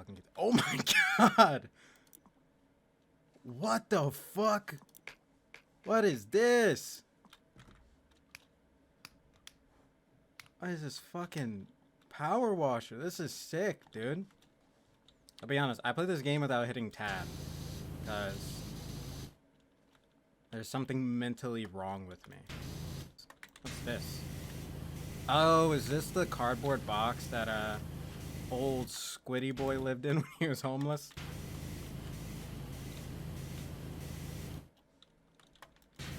fucking get... Oh my god! What the fuck? What is this? What is this fucking power washer? This is sick, dude. I'll be honest, I play this game without hitting tab. Because there's something mentally wrong with me. What's this? Oh, is this the cardboard box that old Squiddy boy lived in when he was homeless?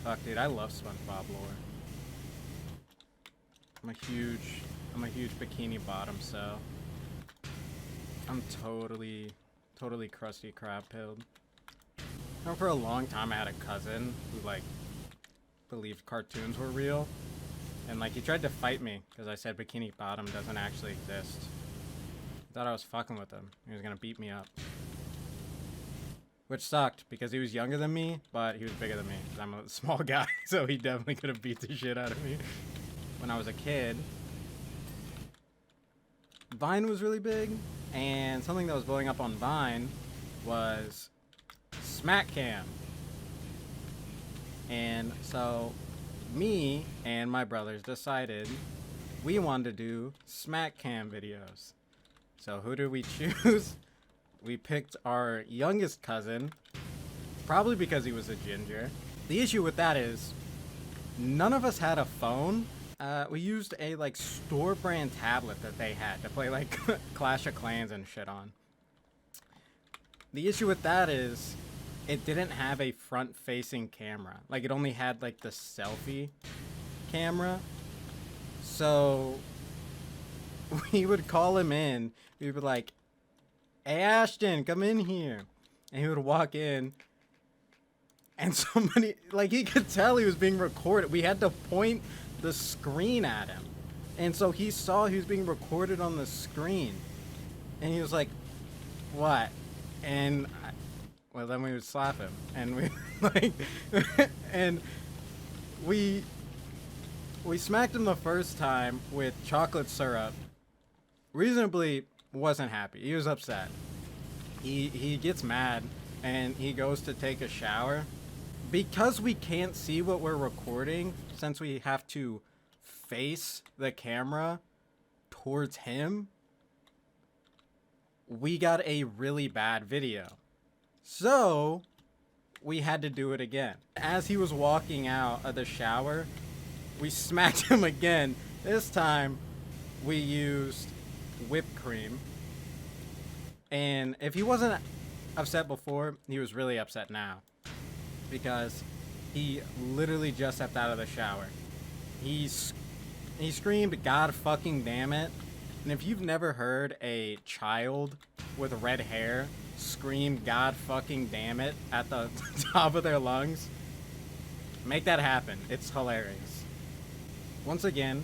Fuck, dude, I love SpongeBob lore. I'm a huge Bikini Bottom, so I'm totally crusty crab pilled. For a long time I had a cousin who like believed cartoons were real, and like he tried to fight me because I said Bikini Bottom doesn't actually exist. He thought I was fucking with him. He was gonna beat me up, which sucked because he was younger than me, but he was bigger than me because I'm a small guy, so he definitely could have beat the shit out of me. When I was a kid, Vine was really big, and something that was blowing up on Vine was Smack Cam. And so me and my brothers decided we wanted to do Smack Cam videos. So who did we choose? We picked our youngest cousin, probably because he was a ginger. The issue with that is none of us had a phone. We used a like store brand tablet that they had to play like Clash of Clans and shit on. The issue with that is it didn't have a front facing camera. Like it only had like the selfie camera. So we would call him in. We would be like, "Hey Ashton, come in here." And he would walk in. And somebody, like he could tell he was being recorded. We had to point the screen at him. And so he saw he was being recorded on the screen. And he was like, "What?" And well, then we would slap him. And we like and we smacked him the first time with chocolate syrup. Reasonably wasn't happy. He was upset. He gets mad and he goes to take a shower. Because we can't see what we're recording, since we have to face the camera towards him, we got a really bad video. So we had to do it again. As he was walking out of the shower, we smacked him again. This time we used whipped cream. And if he wasn't upset before, he was really upset now. Because he literally just stepped out of the shower. He screamed, "God fucking damn it." And if you've never heard a child with red hair scream "God fucking damn it" at the top of their lungs, make that happen. It's hilarious. Once again,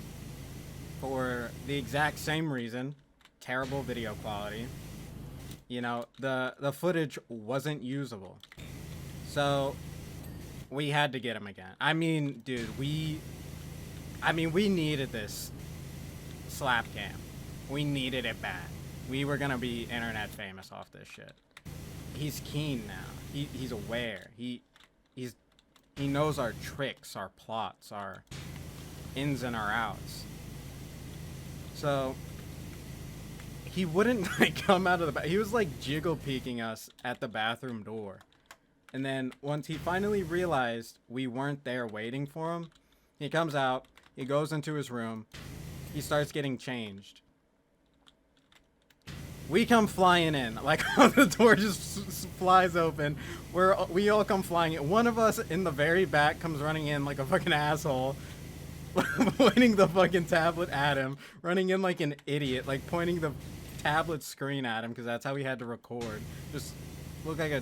for the exact same reason, terrible video quality. You know, the footage wasn't usable. So we had to get him again. I mean, dude, we needed this slap cam. We needed it bad. We were gonna be internet famous off this shit. He's keen now. He's aware. He knows our tricks, our plots, our ins and our outs. So he wouldn't like come out of the he was like jiggle peeking us at the bathroom door. And then once he finally realized we weren't there waiting for him, he comes out, he goes into his room, he starts getting changed. We come flying in, like the door just flies open. We all come flying in. One of us in the very back comes running in like a fucking asshole, pointing the fucking tablet at him, running in like an idiot, like pointing the tablet screen at him because that's how we had to record. Just look like a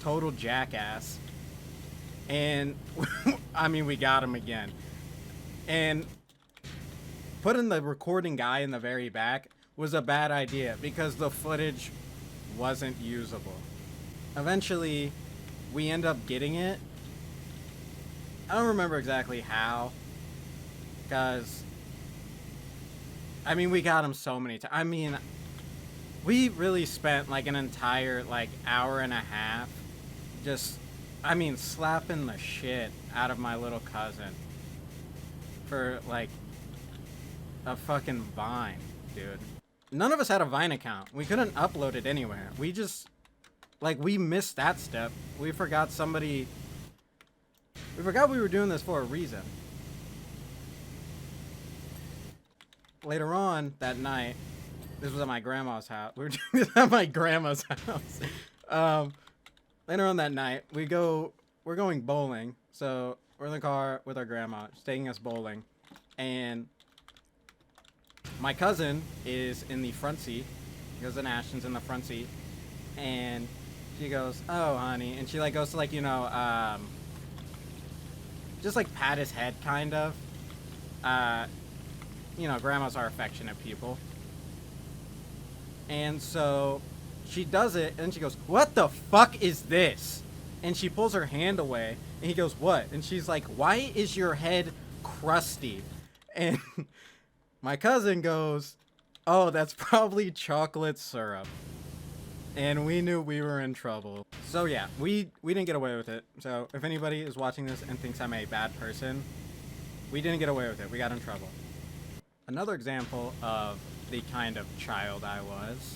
total jackass. And I mean, we got him again. And putting the recording guy in the very back was a bad idea because the footage wasn't usable. Eventually, we end up getting it. I don't remember exactly how, because I mean, we got him so many times. I mean, We really spent like an entire like hour and a half just, I mean, slapping the shit out of my little cousin for like a fucking Vine, dude. None of us had a Vine account. We couldn't upload it anywhere. We just, like, we missed that step. We forgot we were doing this for a reason. Later on that night, this was at my grandma's house. We were doing this at my grandma's house. Later on that night, we're going bowling. So we're in the car with our grandma, she's taking us bowling. And my cousin is in the front seat. Cousin Ashton's in the front seat. And she goes, "Oh, honey." And she like goes to like, you know, just like pat his head kind of. You know, grandmas are affectionate people. And so she does it, and she goes, "What the fuck is this?" And she pulls her hand away, and he goes, "What?" And she's like, "Why is your head crusty?" And my cousin goes, "Oh, that's probably chocolate syrup." And we knew we were in trouble. So yeah, we didn't get away with it. So if anybody is watching this and thinks I'm a bad person, we didn't get away with it. We got in trouble. Another example of the kind of child I was.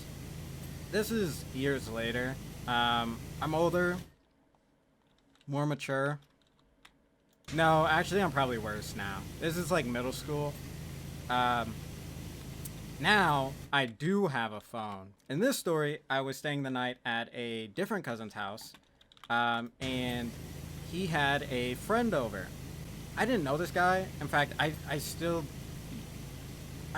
This is years later. I'm older, more mature. No, actually I'm probably worse now. This is like middle school. Now I do have a phone. In this story, I was staying the night at a different cousin's house, and he had a friend over. I didn't know this guy. In fact, I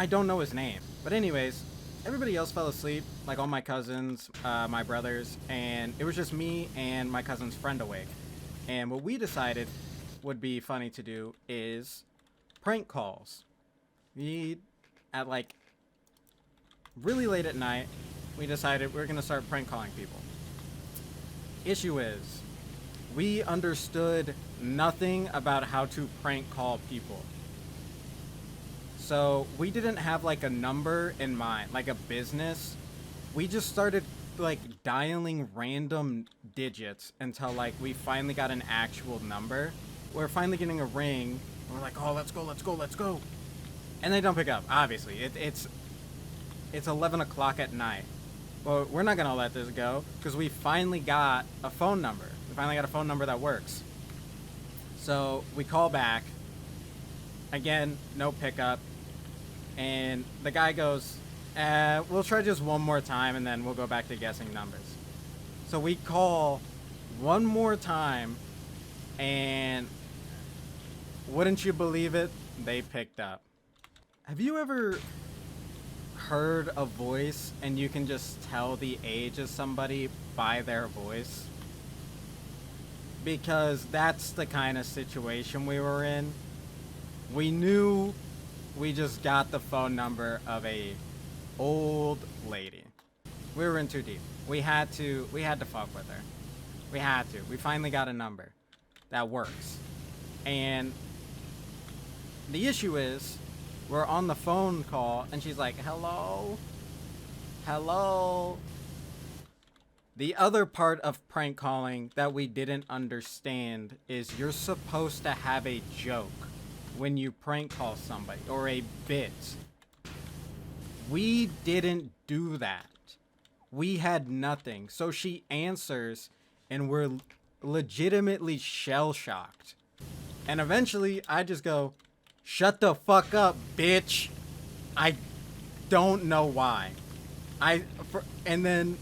don't know his name. But anyways, everybody else fell asleep, like all my cousins, my brothers, and it was just me and my cousin's friend awake. And what we decided would be funny to do is prank calls. At like really late at night, we decided we're gonna start prank calling people. Issue is, we understood nothing about how to prank call people. So we didn't have like a number in mind, like a business. We just started like dialing random digits until like we finally got an actual number. We're finally getting a ring. And we're like, "Oh, let's go. And they don't pick up, obviously. It's 11 o'clock at night. Well, we're not gonna let this go because we finally got a phone number. We finally got a phone number that works. So we call back. Again, no pickup. And the guy goes, "We'll try just one more time and then we'll go back to guessing numbers." So we call one more time, and wouldn't you believe it? They picked up. Have you ever heard a voice and you can just tell the age of somebody by their voice? Because that's the kind of situation we were in. We knew we just got the phone number of a old lady. We were in too deep. We had to fuck with her. We had to. We finally got a number that works. And the issue is, we're on the phone call and she's like, "Hello? Hello?" The other part of prank calling that we didn't understand is you're supposed to have a joke when you prank call somebody, or a bit. We didn't do that. We had nothing. So she answers and we're legitimately shell-shocked. And eventually I just go, "Shut the fuck up, bitch." I don't know why. And then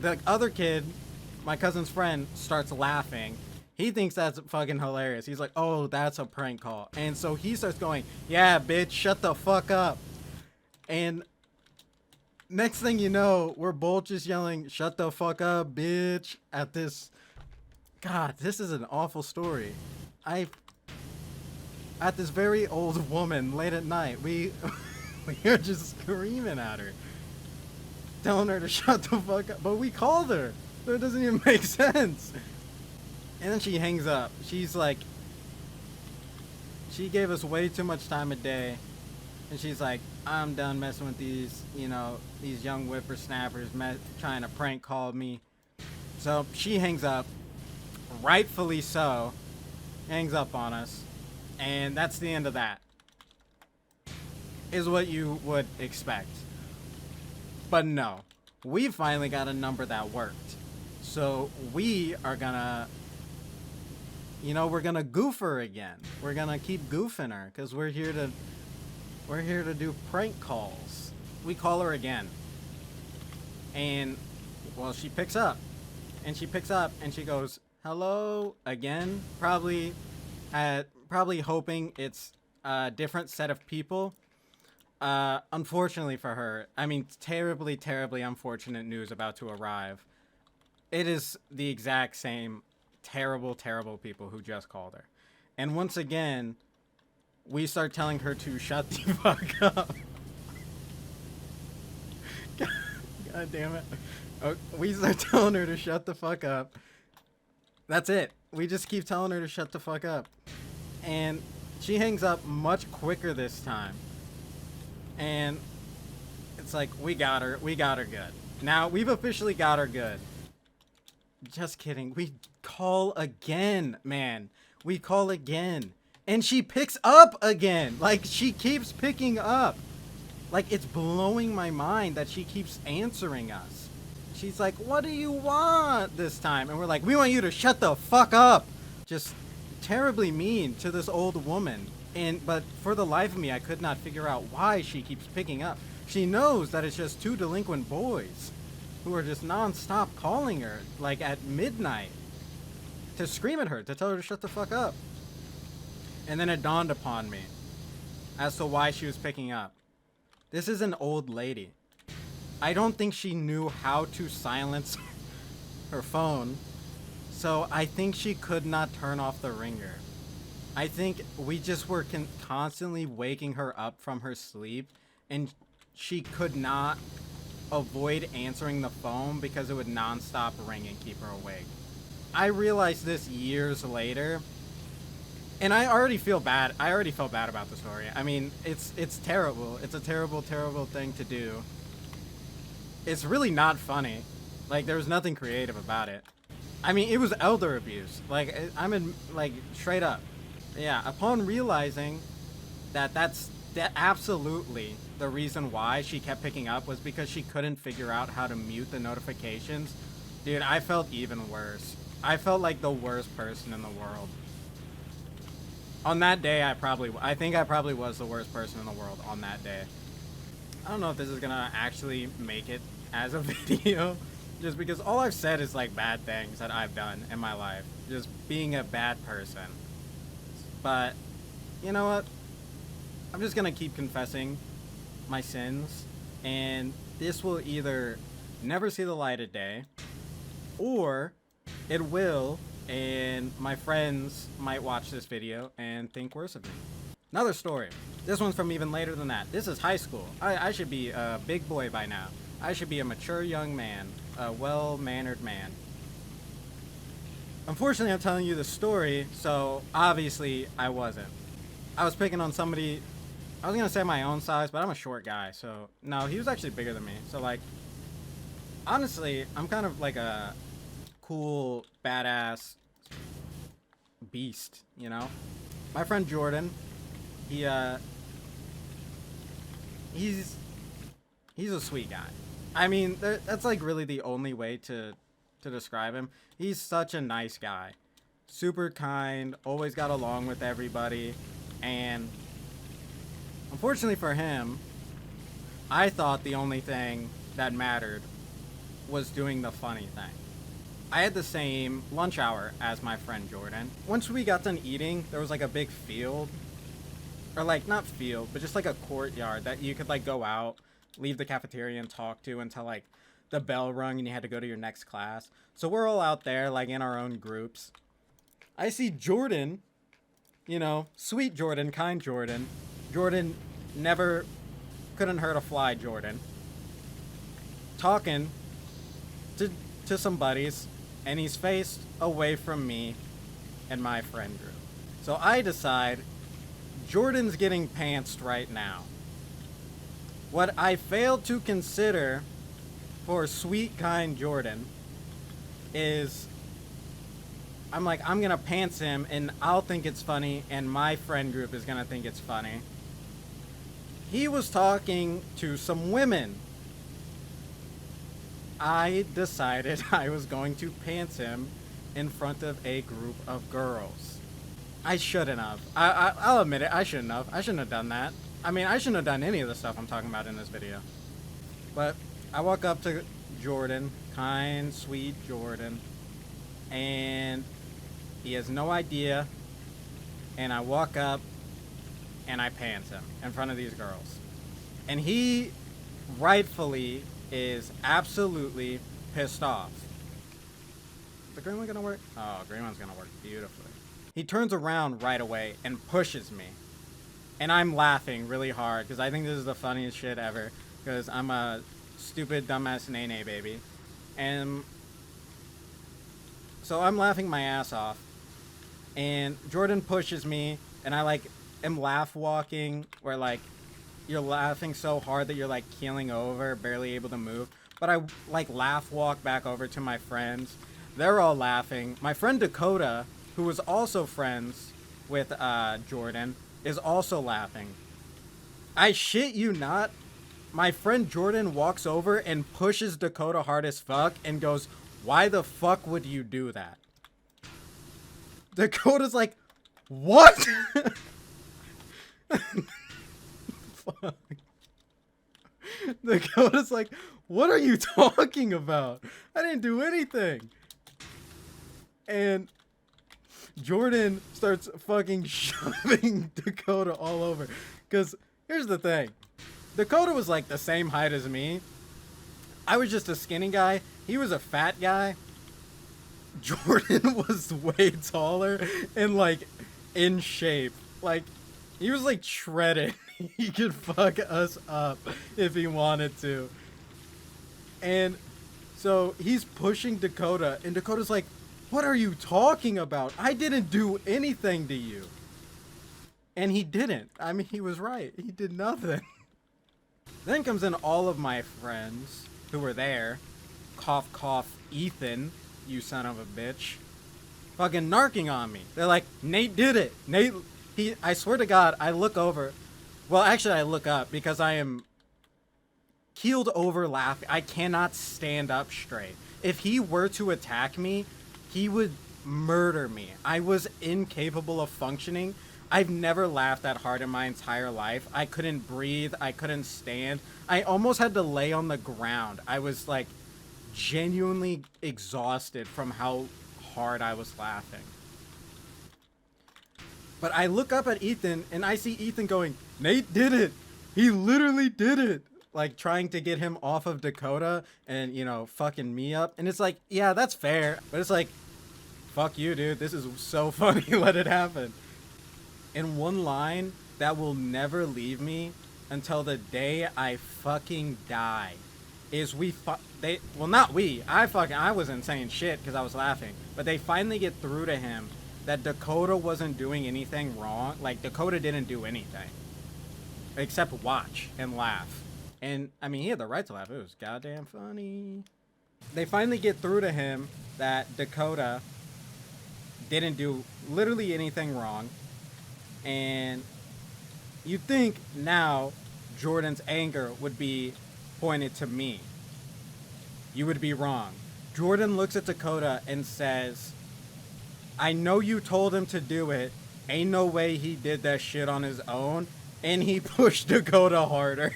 the other kid, my cousin's friend, starts laughing. He thinks that's fucking hilarious. He's like, "Oh, that's a prank call." And so he starts going, "Yeah, bitch, shut the fuck up." And next thing you know, we're both just yelling, "Shut the fuck up, bitch," at this. God, this is an awful story. At this very old woman late at night, we were just screaming at her, telling her to shut the fuck up. But we called her, so it doesn't even make sense. And then she hangs up. She's like, she gave us way too much time of day. And she's like, I'm done messing with these, you know, these young whippersnappers trying to prank call me. So she hangs up, rightfully so, hangs up on us, and that's the end of that. Is what you would expect. But no, we finally got a number that worked. So we are gonna, you know, we're gonna goof her again. We're gonna keep goofing her because we're here to do prank calls. We call her again, and well, she picks up, and she goes, "Hello," again. Probably hoping it's a different set of people. Unfortunately for her, I mean, terribly, terribly unfortunate news about to arrive. It is the exact same terrible, terrible people who just called her. And once again, we start telling her to shut the fuck up. God damn it. We start telling her to shut the fuck up. That's it. We just keep telling her to shut the fuck up. And she hangs up much quicker this time. And it's like, we got her good. Now, we've officially got her good. Just kidding. We call again, man. We call again. And she picks up again. Like, she keeps picking up. Like, it's blowing my mind that she keeps answering us. She's like, "What do you want this time?" And we're like, "We want you to shut the fuck up." Just terribly mean to this old woman. But for the life of me, I could not figure out why she keeps picking up. She knows that it's just two delinquent boys who are just non-stop calling her, like at midnight, to scream at her, to tell her to shut the fuck up. And then it dawned upon me as to why she was picking up. This is an old lady. I don't think she knew how to silence her phone, so I think she could not turn off the ringer. I think we just were constantly waking her up from her sleep, and she could not avoid answering the phone because it would non-stop ring and keep her awake. I realized this years later, and I already feel bad. I already felt bad about the story. I mean, it's terrible. It's a terrible, terrible thing to do. It's really not funny. Like, there was nothing creative about it. I mean, it was elder abuse. Like, straight up. Yeah, upon realizing that that's absolutely the reason why she kept picking up was because she couldn't figure out how to mute the notifications. Dude, I felt even worse. I felt like the worst person in the world. On that day, I think I probably was the worst person in the world on that day. I don't know if this is gonna actually make it as a video, just because all I've said is like bad things that I've done in my life. Just being a bad person. But, you know what? I'm just gonna keep confessing my sins, and this will either never see the light of day, or it will, and my friends might watch this video and think worse of me. Another story. This one's from even later than that. This is high school. I should be a big boy by now. I should be a mature young man, a well-mannered man. Unfortunately, I'm telling you the story, so obviously I wasn't. I was picking on somebody, I was gonna say my own size, but I'm a short guy, so no, he was actually bigger than me. So like, honestly, I'm kind of like a cool, badass beast, you know? My friend Jordan, he's a sweet guy. I mean, that's like really the only way to describe him. He's such a nice guy. Super kind, always got along with everybody, and unfortunately for him, I thought the only thing that mattered was doing the funny thing. I had the same lunch hour as my friend Jordan. Once we got done eating, there was like a big field, or like not field, but just like a courtyard that you could like go out, leave the cafeteria and talk to until like the bell rung and you had to go to your next class. So we're all out there like in our own groups. I see Jordan, you know, sweet Jordan, kind Jordan. Jordan never couldn't hurt a fly, Jordan. Talking to some buddies, and he's faced away from me and my friend group. So I decide Jordan's getting pantsed right now. What I failed to consider for sweet, kind Jordan is I'm like, I'm gonna pants him and I'll think it's funny and my friend group is gonna think it's funny. He was talking to some women. I decided I was going to pants him in front of a group of girls. I shouldn't have. I'll admit it, I shouldn't have. I shouldn't have done that. I mean, I shouldn't have done any of the stuff I'm talking about in this video. But I walk up to Jordan, kind, sweet Jordan, and he has no idea, and I walk up and I pants him in front of these girls. And he rightfully is absolutely pissed off. Is the green one gonna work? Oh, green one's gonna work beautifully. He turns around right away and pushes me. And I'm laughing really hard because I think this is the funniest shit ever. Because I'm a stupid, dumbass nene baby. And so I'm laughing my ass off. And Jordan pushes me. And I like am laugh walking. Where like you're laughing so hard that you're like keeling over. Barely able to move. But I like laugh walk back over to my friends. They're all laughing. My friend Dakota, who was also friends with Jordan, is also laughing. I shit you not. My friend Jordan walks over and pushes Dakota hard as fuck and goes, "Why the fuck would you do that?" Dakota's like, "What?" Fuck. Dakota's like, "What are you talking about? I didn't do anything." And Jordan starts fucking shoving Dakota all over. Because here's the thing. Dakota was like the same height as me. I was just a skinny guy. He was a fat guy. Jordan was way taller and like in shape. Like he was like shredded. He could fuck us up if he wanted to. And so he's pushing Dakota and Dakota's like, "What are you talking about? I didn't do anything to you." And he didn't. I mean, he was right. He did nothing. Then comes in all of my friends who were there. Cough, cough, Ethan, you son of a bitch. Fucking narking on me. They're like, "Nate did it. Nate," I swear to God, I look over. Well, actually, I look up because I am keeled over laughing. I cannot stand up straight. If he were to attack me, he would murder me. I was incapable of functioning. I've never laughed that hard in my entire life. I couldn't breathe. I couldn't stand. I almost had to lay on the ground. I was like genuinely exhausted from how hard I was laughing. But I look up at Ethan and I see Ethan going, "Nate did it. He literally did it." Like trying to get him off of Dakota and, you know, fucking me up. And it's like, yeah, that's fair. But it's like, fuck you, dude. This is so funny. Let it happen. In one line that will never leave me until the day I fucking die is well, not we. I wasn't saying shit because I was laughing. But they finally get through to him that Dakota wasn't doing anything wrong. Like, Dakota didn't do anything. Except watch and laugh. And, I mean, he had the right to laugh. It was goddamn funny. They finally get through to him that Dakota didn't do literally anything wrong. And you'd think now Jordan's anger would be pointed to me. You would be wrong. Jordan looks at Dakota and says, "I know you told him to do it. Ain't no way he did that shit on his own." And he pushed Dakota harder.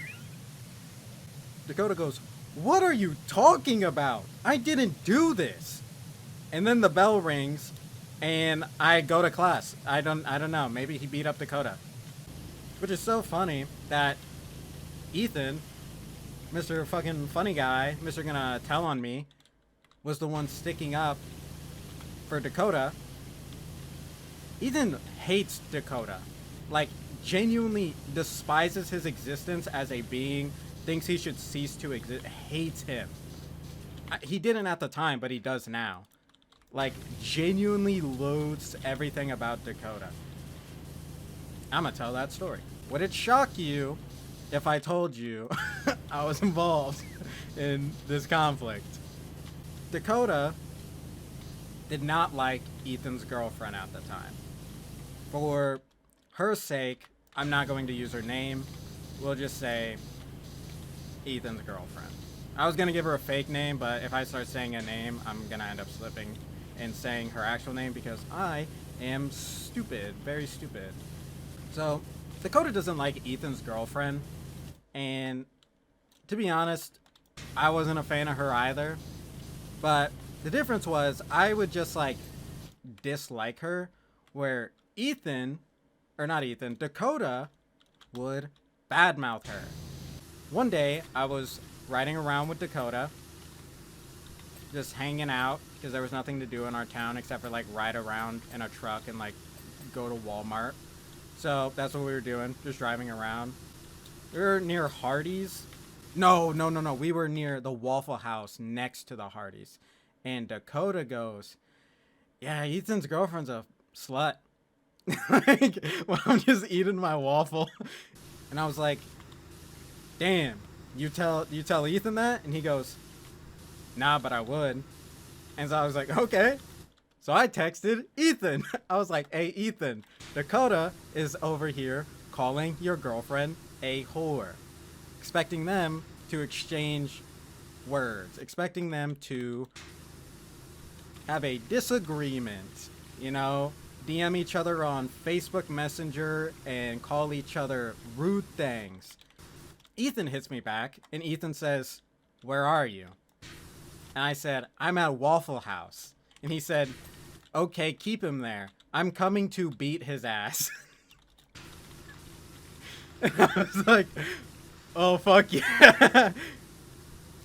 Dakota goes, "What are you talking about? I didn't do this." And then the bell rings and I go to class. I don't know. Maybe he beat up Dakota. Which is so funny that Ethan, Mr. fucking funny guy, Mr. Gonna Tell on Me, was the one sticking up for Dakota. Ethan hates Dakota. Like, genuinely despises his existence as a being, thinks he should cease to exist, hates him. He didn't at the time, but he does now. Like, genuinely loathes everything about Dakota. I'm gonna tell that story. Would it shock you if I told you I was involved in this conflict. Dakota did not like Ethan's girlfriend at the time. For her sake, I'm not going to use her name. We'll just say Ethan's girlfriend. I was going to give her a fake name, but if I start saying a name, I'm going to end up slipping and saying her actual name because I am stupid. Very stupid. So, Dakota doesn't like Ethan's girlfriend. And to be honest, I wasn't a fan of her either. But the difference was I would just like dislike her, where Dakota would badmouth her. One day I was riding around with Dakota, just hanging out because there was nothing to do in our town except for like ride around in a truck and like go to Walmart. So that's what we were doing, just driving around. We were near Hardee's. No. We were near the Waffle House next to the Hardee's. And Dakota goes, yeah, Ethan's girlfriend's a slut. Like, well, I'm just eating my waffle. And I was like, damn, you tell Ethan that? And he goes, nah, but I would. And so I was like, okay. So I texted Ethan. I was like, hey, Ethan, Dakota is over here calling your girlfriend a whore. Expecting them to exchange words. Expecting them to have a disagreement. You know, DM each other on Facebook Messenger and call each other rude things. Ethan hits me back and Ethan says, where are you? And I said, I'm at Waffle House. And he said, okay, keep him there. I'm coming to beat his ass. And I was like, oh, fuck yeah.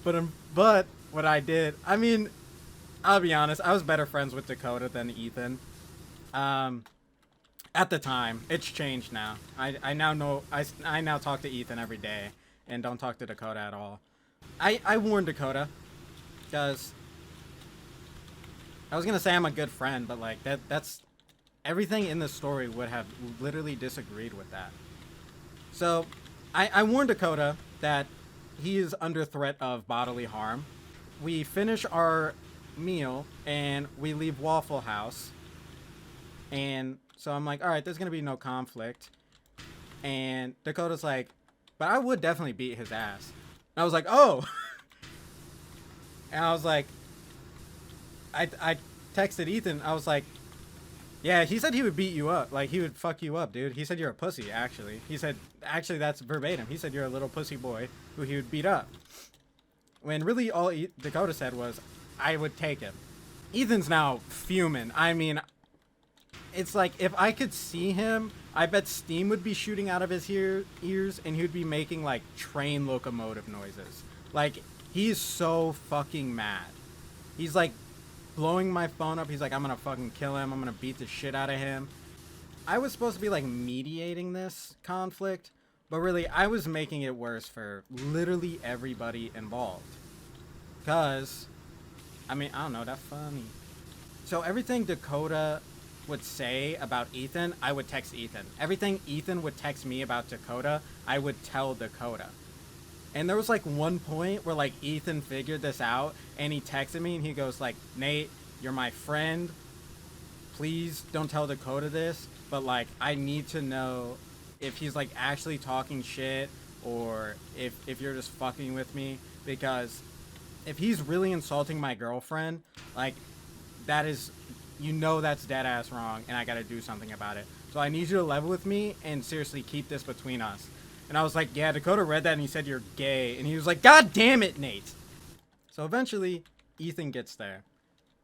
But what I did, I mean, I'll be honest, I was better friends with Dakota than Ethan. At the time, it's changed now. I now know, I now talk to Ethan every day and don't talk to Dakota at all. I warned Dakota because I was gonna say I'm a good friend, but like that's everything in the story would have literally disagreed with that. So I warned Dakota that he is under threat of bodily harm. We finish our meal and we leave Waffle House. And so I'm like, all right, there's going to be no conflict. And Dakota's like, but I would definitely beat his ass. And I was like, oh. And I was like, I texted Ethan. I was like, yeah, he said he would beat you up. Like, he would fuck you up, dude. He said you're a pussy, actually. He said, actually, that's verbatim. He said you're a little pussy boy who he would beat up. When really all Dakota said was, I would take him. Ethan's now fuming. I mean, it's like, if I could see him, I bet steam would be shooting out of his ears, and he would be making, like, train locomotive noises. Like, he's so fucking mad. He's, like, blowing my phone up. He's like, I'm gonna fucking kill him. I'm gonna beat the shit out of him. I was supposed to be, like, mediating this conflict, but really, I was making it worse for literally everybody involved. Because, I mean, I don't know, that's funny. So everything Dakota would say about Ethan, I would text Ethan. Everything Ethan would text me about Dakota, I would tell Dakota. And there was like one point where like Ethan figured this out and he texted me and he goes like, Nate, you're my friend. Please don't tell Dakota this, but like I need to know if he's like actually talking shit or if you're just fucking with me, because if he's really insulting my girlfriend, like that is, you know, that's dead ass wrong and I gotta do something about it. So I need you to level with me and seriously keep this between us. And I was like, yeah, Dakota read that and he said you're gay. And he was like, God damn it, Nate. So eventually, Ethan gets there.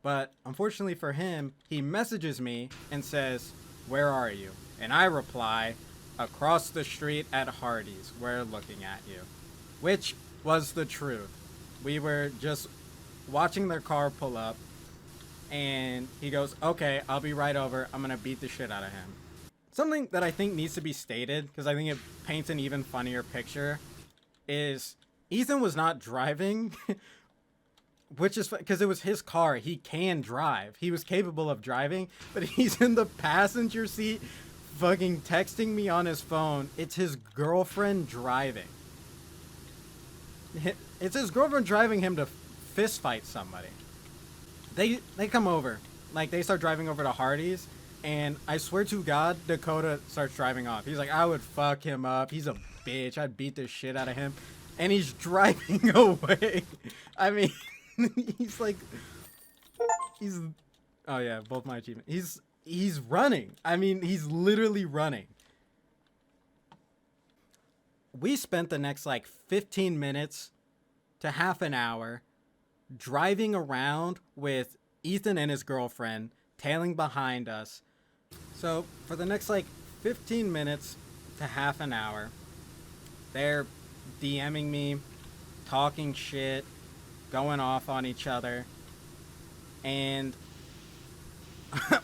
But unfortunately for him, he messages me and says, where are you? And I reply, across the street at Hardee's. We're looking at you. Which was the truth. We were just watching their car pull up. And he goes, okay, I'll be right over. I'm going to beat the shit out of him. Something that I think needs to be stated, because I think it paints an even funnier picture, is Ethan was not driving, which is because it was his car. He can drive. He was capable of driving, but he's in the passenger seat fucking texting me on his phone. It's his girlfriend driving. It's his girlfriend driving him to fist fight somebody. They come over. Like, they start driving over to Hardee's. And I swear to God, Dakota starts driving off. He's like, I would fuck him up. He's a bitch. I'd beat the shit out of him. And he's driving away. I mean, he's like, oh yeah, both my achievements. He's running. I mean, he's literally running. We spent the next like 15 minutes to half an hour driving around with Ethan and his girlfriend tailing behind us. So for the next like 15 minutes to half an hour, they're DMing me, talking shit, going off on each other. And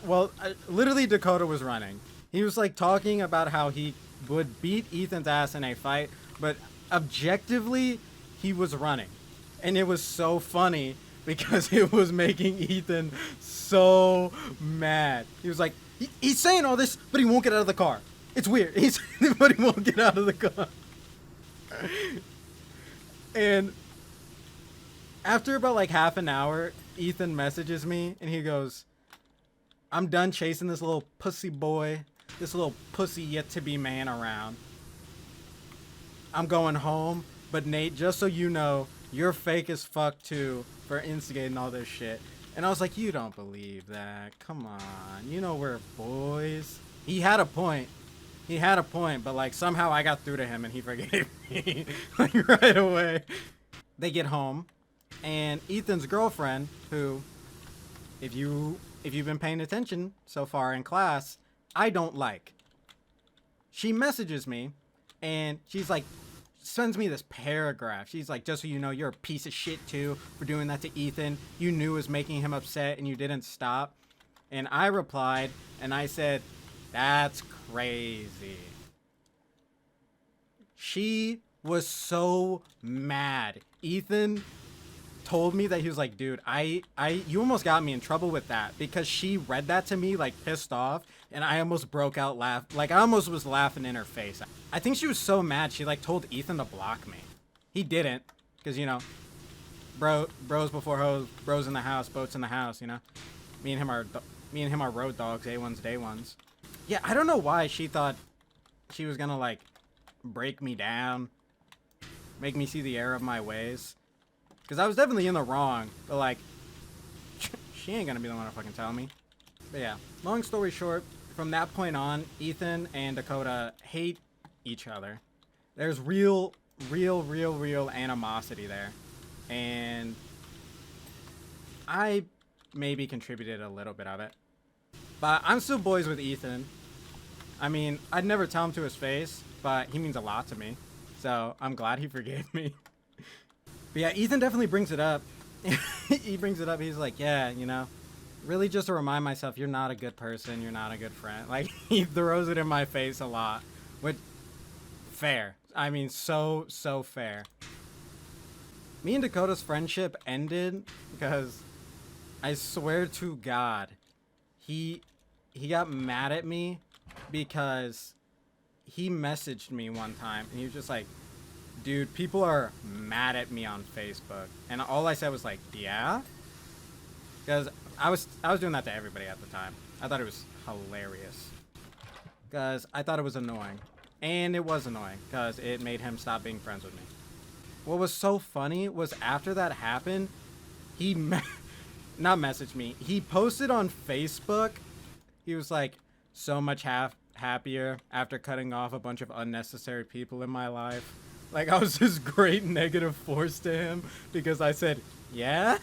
well, literally Dakota was running. He was like talking about how he would beat Ethan's ass in a fight, but objectively he was running. And it was so funny because it was making Ethan so mad. He was like, he's saying all this, but he won't get out of the car. It's weird. But he won't get out of the car. And after about like half an hour, Ethan messages me and he goes, I'm done chasing this little pussy boy, this little pussy yet to be man around. I'm going home, but Nate, just so you know, you're fake as fuck too for instigating all this shit. And I was like, you don't believe that. Come on. You know we're boys. He had a point. But like somehow I got through to him and he forgave me like right away. They get home and Ethan's girlfriend, who if you've been paying attention so far in class, I don't like. She messages me and she's like, sends me this paragraph. She's like, just so you know, you're a piece of shit too for doing that to Ethan. You knew it was making him upset and you didn't stop. And I replied and I said, that's crazy. She was so mad. Ethan told me that he was like, dude, you almost got me in trouble with that, because she read that to me like pissed off and I almost broke out like I almost was laughing in her face. I think she was so mad she like told Ethan to block me. He didn't, because you know, bros before hoes, bros in the house, boats in the house, you know. Me and him are road dogs, A1s, day ones. Yeah, I don't know why she thought she was gonna like break me down, make me see the error of my ways. Because I was definitely in the wrong, but like, she ain't gonna be the one to fucking tell me. But yeah, long story short, from that point on, Ethan and Dakota hate each other. There's real animosity there. And I maybe contributed a little bit of it. But I'm still boys with Ethan. I mean, I'd never tell him to his face, but he means a lot to me. So I'm glad he forgave me. But yeah, Ethan definitely brings it up. He brings it up. He's like, yeah, you know, really just to remind myself, you're not a good person. You're not a good friend. Like, he throws it in my face a lot. Which, fair. I mean, so fair. Me and Dakota's friendship ended because I swear to God, he got mad at me because he messaged me one time and he was just like, dude, people are mad at me on Facebook. And all I said was like, yeah? Because I was doing that to everybody at the time. I thought it was hilarious. Because I thought it was annoying. And it was annoying because it made him stop being friends with me. What was so funny was after that happened, he not messaged me. He posted on Facebook. He was like, so much happier after cutting off a bunch of unnecessary people in my life. Like, I was this great negative force to him because I said, yeah?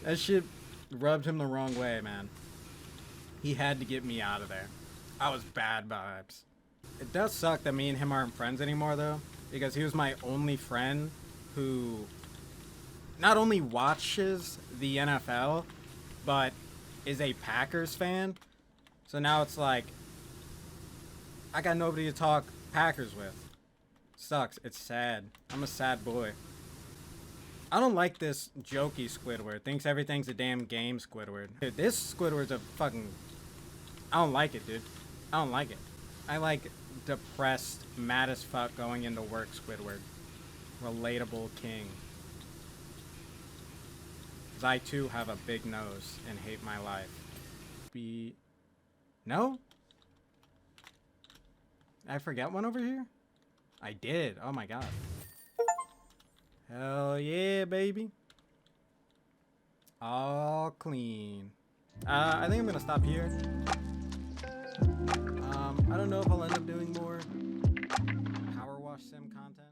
That shit rubbed him the wrong way, man. He had to get me out of there. I was bad vibes. It does suck that me and him aren't friends anymore, though, because he was my only friend who not only watches the NFL, but is a Packers fan. So now it's like, I got nobody to talk Packers with. Sucks. It's sad. I'm a sad boy. I don't like this jokey Squidward. Thinks everything's a damn game Squidward. Dude, this Squidward's a fucking I don't like it, dude. I don't like it. I like depressed, mad as fuck going into work Squidward. Relatable king. Because I too have a big nose and hate my life. No? I forget one over here? I did. Oh my god. Hell yeah, baby. All clean. I think I'm gonna stop here. I don't know if I'll end up doing more Power Wash Sim content.